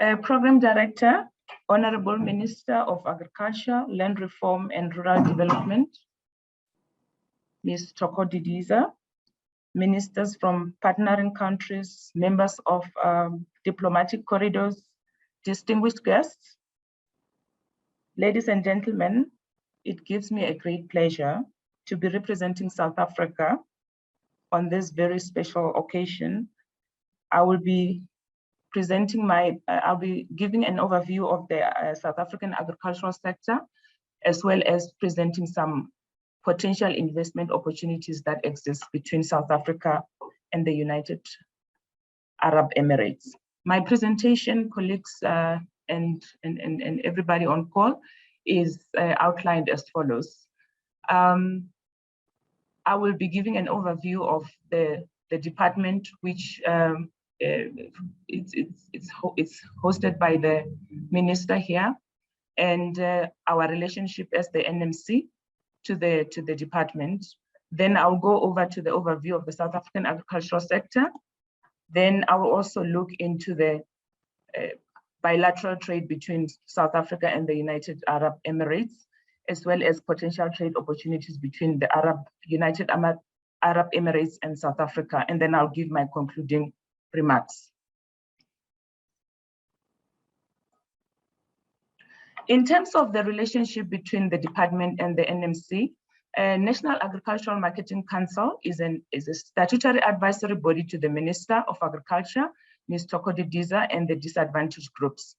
Program Director, Honorable Minister of Agriculture, Land Reform and Rural Development, Ms. Ndiadivha, ministers from partnering countries, members of diplomatic corridors, distinguished guests, ladies and gentlemen, it gives me a great pleasure to be representing South Africa on this very special occasion. I will be presenting I'll be giving an overview of the South African agricultural sector, as well as presenting some potential investment opportunities that exist between South Africa and the United Arab Emirates. My presentation, colleagues and everybody on call, is outlined as follows. I will be giving an overview of the department, which it's hosted by the minister here, and our relationship as the NMC to the department. Then I'll go over to the overview of the South African agricultural sector. Then I will also look into the bilateral trade between South Africa and the United Arab Emirates, as well as potential trade opportunities between the United Arab Emirates and South Africa. And then I'll give my concluding remarks. In terms of the relationship between the department and the NMC, National Agricultural Marketing Council is a statutory advisory body to the Minister of Agriculture, Ms. Ndiadivha, and the disadvantaged groups.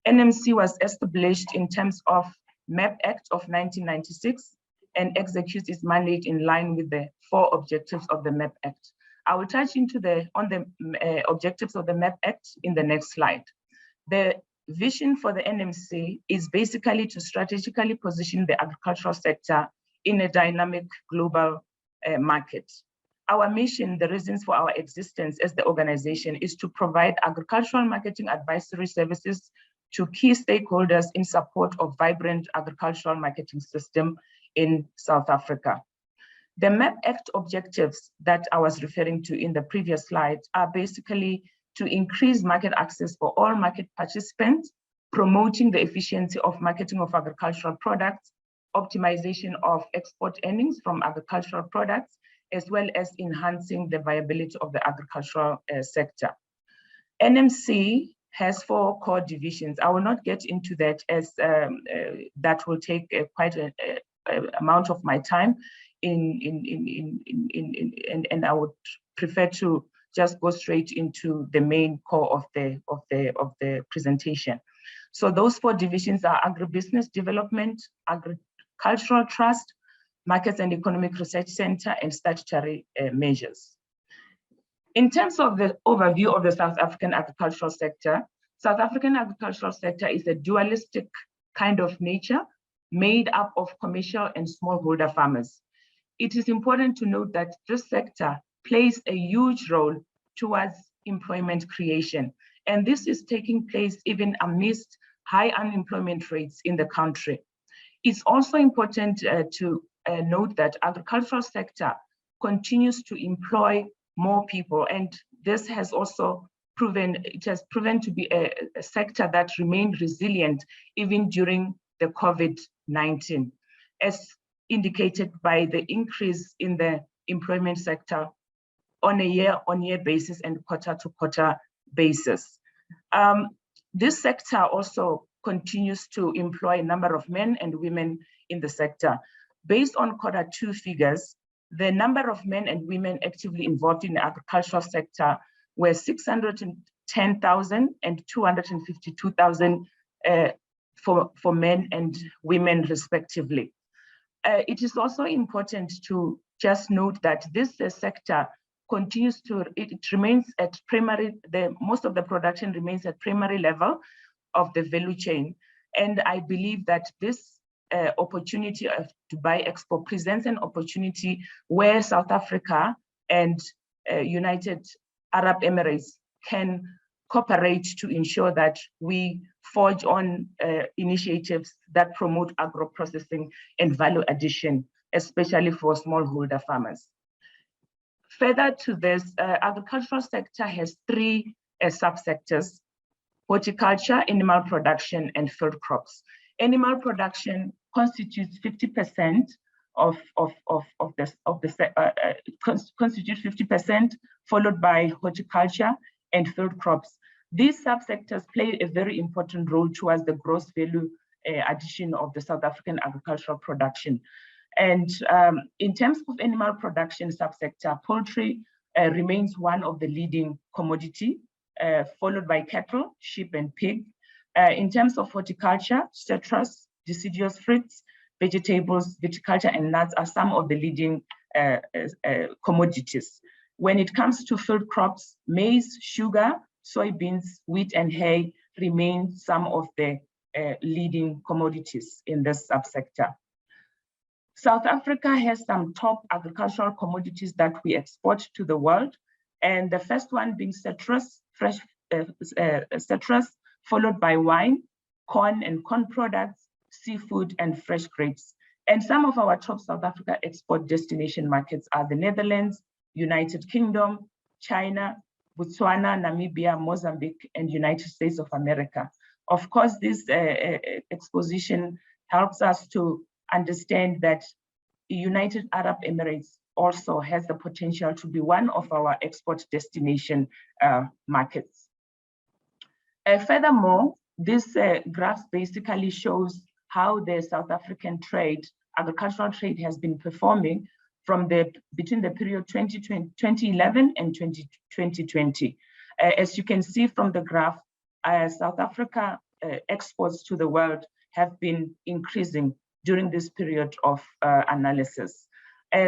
NMC was established in terms of MAP Act of 1996 and executes its mandate in line with the 4 objectives of the MAP Act. I will touch on the objectives of the MAP Act in the next slide. The vision for the NMC is basically to strategically position the agricultural sector in a dynamic global market. Our mission, the reasons for our existence as the organization, is to provide agricultural marketing advisory services to key stakeholders in support of vibrant agricultural marketing system in South Africa. The MAP Act objectives that I was referring to in the previous slide are basically to increase market access for all market participants, promoting the efficiency of marketing of agricultural products, optimization of export earnings from agricultural products, as well as enhancing the viability of the agricultural sector. NMC has 4 core divisions. I will not get into that, as that will take quite an amount of my time, and I would prefer to just go straight into the main core of the presentation. So those 4 divisions are agribusiness development, agricultural trust, markets and economic research center, and statutory measures. In terms of the overview of the South African agricultural sector, South African agricultural sector is a dualistic kind of nature made up of commercial and smallholder farmers. It is important to note that this sector plays a huge role towards employment creation, and this is taking place even amidst high unemployment rates in the country. It's also important to note that agricultural sector continues to employ more people, and this has also proven to be a sector that remained resilient even during the COVID-19, as indicated by the increase in the employment sector on a year-on-year basis and quarter-to-quarter basis. This sector also continues to employ a number of men and women in the sector. Based on Q2 figures, the number of men and women actively involved in the agricultural sector were 610,000 and 252,000 for men and women respectively. It is also important to just note that this sector continues to, it remains at primary, most of the production remains at primary level of the value chain. And I believe that this opportunity of Dubai Expo presents an opportunity where South Africa and United Arab Emirates can cooperate to ensure that we forge on initiatives that promote agro-processing and value addition, especially for smallholder farmers. Further to this, agricultural sector has 3 subsectors. horticulture, animal production, and field crops. Animal production constitutes 50% constitute 50%, followed by horticulture and field crops. These subsectors play a very important role towards the gross value addition of the South African agricultural production. And in terms of animal production subsector, poultry remains one of the leading commodity, followed by cattle, sheep, and pig. In terms of horticulture, citrus, deciduous fruits, vegetables, viticulture, and nuts are some of the leading commodities. When it comes to field crops, maize, sugar, soybeans, wheat, and hay remain some of the leading commodities in this subsector. South Africa has some top agricultural commodities that we export to the world, and the first one being citrus, fresh citrus, followed by wine, corn and corn products, seafood, and fresh grapes. And some of our top South Africa export destination markets are the Netherlands, United Kingdom, China, Botswana, Namibia, Mozambique, and United States of America. Of course, this exposition helps us to understand that the United Arab Emirates also has the potential to be one of our export destination markets. Furthermore, this graph basically shows how the South African trade, agricultural trade, has been performing from between the period 2011 and 2020. As you can see from the graph, South Africa exports to the world have been increasing during this period of analysis.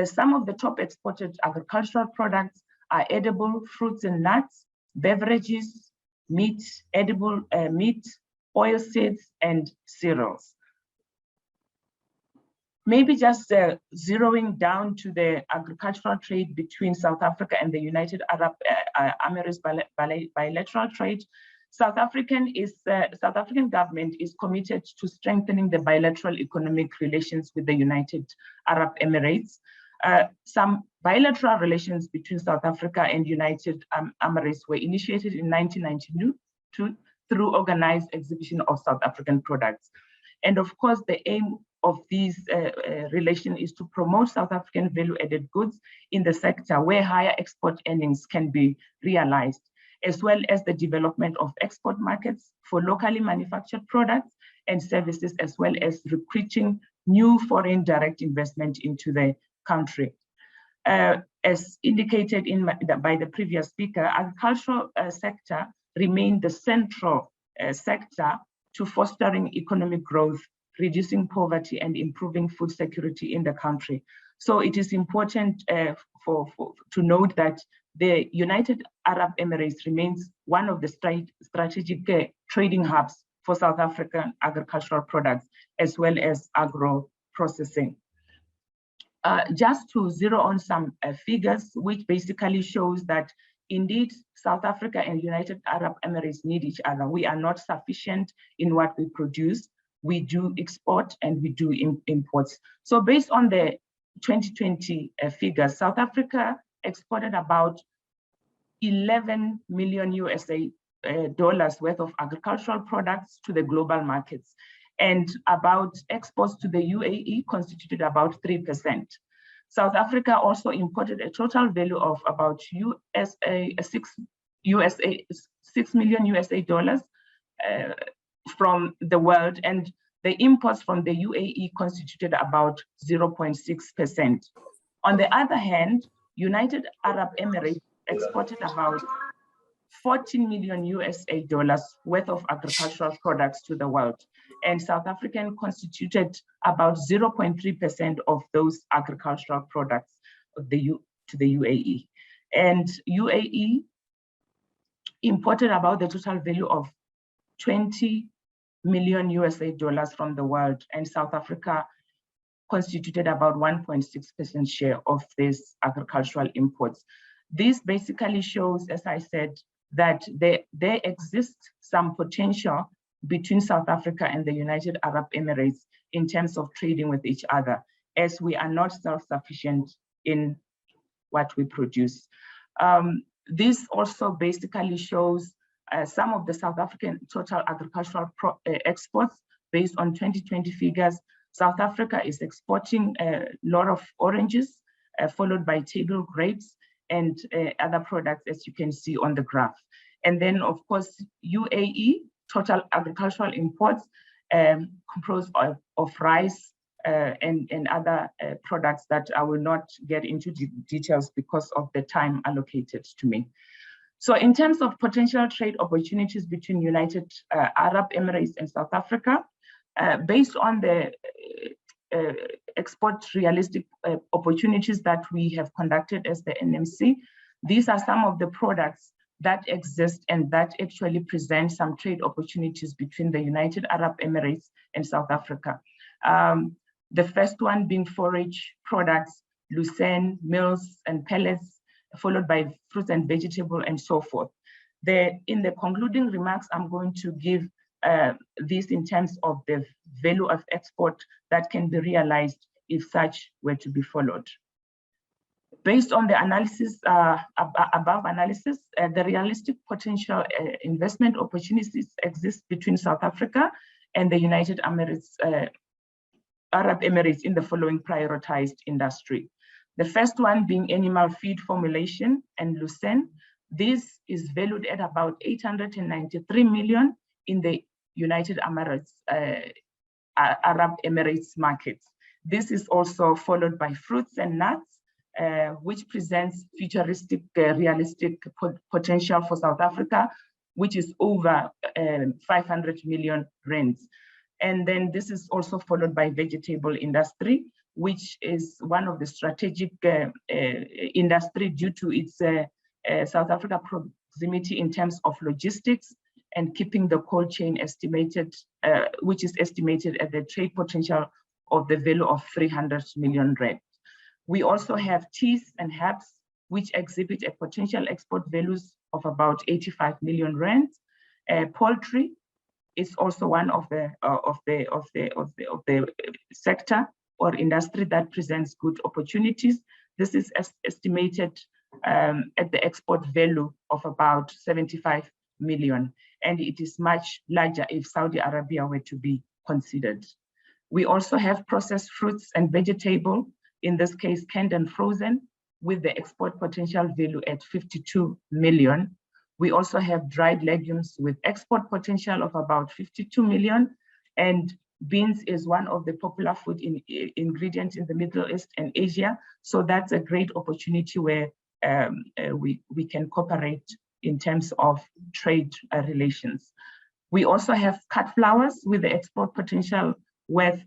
Some of the top exported agricultural products are edible fruits and nuts, beverages, meat, edible meat, oilseeds, and cereals. Maybe just zeroing down to the agricultural trade between South Africa and the United Arab Emirates bilateral trade. South African government is committed to strengthening the bilateral economic relations with the United Arab Emirates. Some bilateral relations between South Africa and United Emirates were initiated in 1992 through organized exhibition of South African products. And of course, the aim of these relations is to promote South African value-added goods in the sector where higher export earnings can be realized, as well as the development of export markets for locally manufactured products and services, as well as recruiting new foreign direct investment into the country. As indicated by the previous speaker, agricultural sector remained the central sector to fostering economic growth, reducing poverty, and improving food security in the country. So it is important to note that the United Arab Emirates remains one of the strategic trading hubs for South African agricultural products, as well as agro-processing. Just to zero on some figures, which basically shows that indeed South Africa and United Arab Emirates need each other. We are not sufficient in what we produce. We do export and we do imports. So based on the 2020 figures, South Africa exported about 11 million USA dollars worth of agricultural products to the global markets, and about exports to the UAE constituted about 3%. South Africa also imported a total value of about 6 million USA dollars from the world, and the imports from the UAE constituted about 0.6%. On the other hand, United Arab Emirates exported about 14 million USA dollars worth of agricultural products to the world, and South African constituted about 0.3% of those agricultural products to the UAE. And UAE imported about the total value of 20 million USA dollars from the world, and South Africa constituted about 1.6% share of these agricultural imports. This basically shows, as I said, that there exists some potential between South Africa and the United Arab Emirates in terms of trading with each other, as we are not self-sufficient in what we produce. This also basically shows Some of the South African total agricultural exports based on 2020 figures, South Africa is exporting a lot of oranges, followed by table grapes and other products, as you can see on the graph. And then, of course, UAE, total agricultural imports composed of rice and other products that I will not get into details because of the time allocated to me. So in terms of potential trade opportunities between United Arab Emirates and South Africa, based on the export realistic opportunities that we have conducted as the NMC, these are some of the products that exist and that actually present some trade opportunities between the United Arab Emirates and South Africa. The first one being forage products, lucerne, meals and pellets, followed by fruits and vegetable and so forth. In the concluding remarks, I'm going to give this in terms of the value of export that can be realized if such were to be followed. Based on the analysis, above analysis, the realistic potential investment opportunities exist between South Africa and the United Arab Emirates in the following prioritized industry. The first one being animal feed formulation and lucerne. This is valued at about 893 million in the United Arab Emirates markets. This is also followed by fruits and nuts, which presents futuristic, realistic potential for South Africa, which is over 500 million rands. And then this is also followed by vegetable industry, which is one of the strategic industry due to its South Africa proximity in terms of logistics and keeping the cold chain estimated, which is estimated at the trade potential of the value of 300 million rand. We also have teas and herbs, which exhibit a potential export values of about 85 million rand. Poultry is also one of the sector or industry that presents good opportunities. This is estimated at the export value of about 75 million, and it is much larger if Saudi Arabia were to be considered. We also have processed fruits and vegetable, in this case canned and frozen, with the export potential value at 52 million. We also have dried legumes with export potential of about 52 million, and beans is one of the popular food ingredients in the Middle East and Asia. So that's a great opportunity where we can cooperate in terms of trade relations. We also have cut flowers with the export potential worth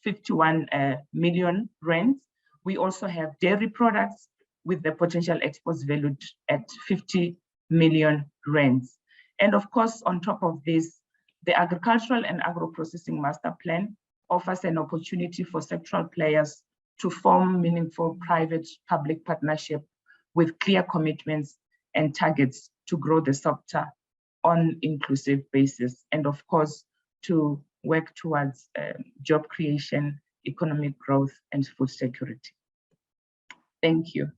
51 million rands. We also have dairy products with the potential exports valued at 50 million rands. And of course, on top of this, the Agricultural and Agro-Processing Master Plan offers an opportunity for sectoral players to form meaningful private-public partnership with clear commitments and targets to grow the sector on inclusive basis, and of course, to work towards job creation, economic growth, and food security. Thank you.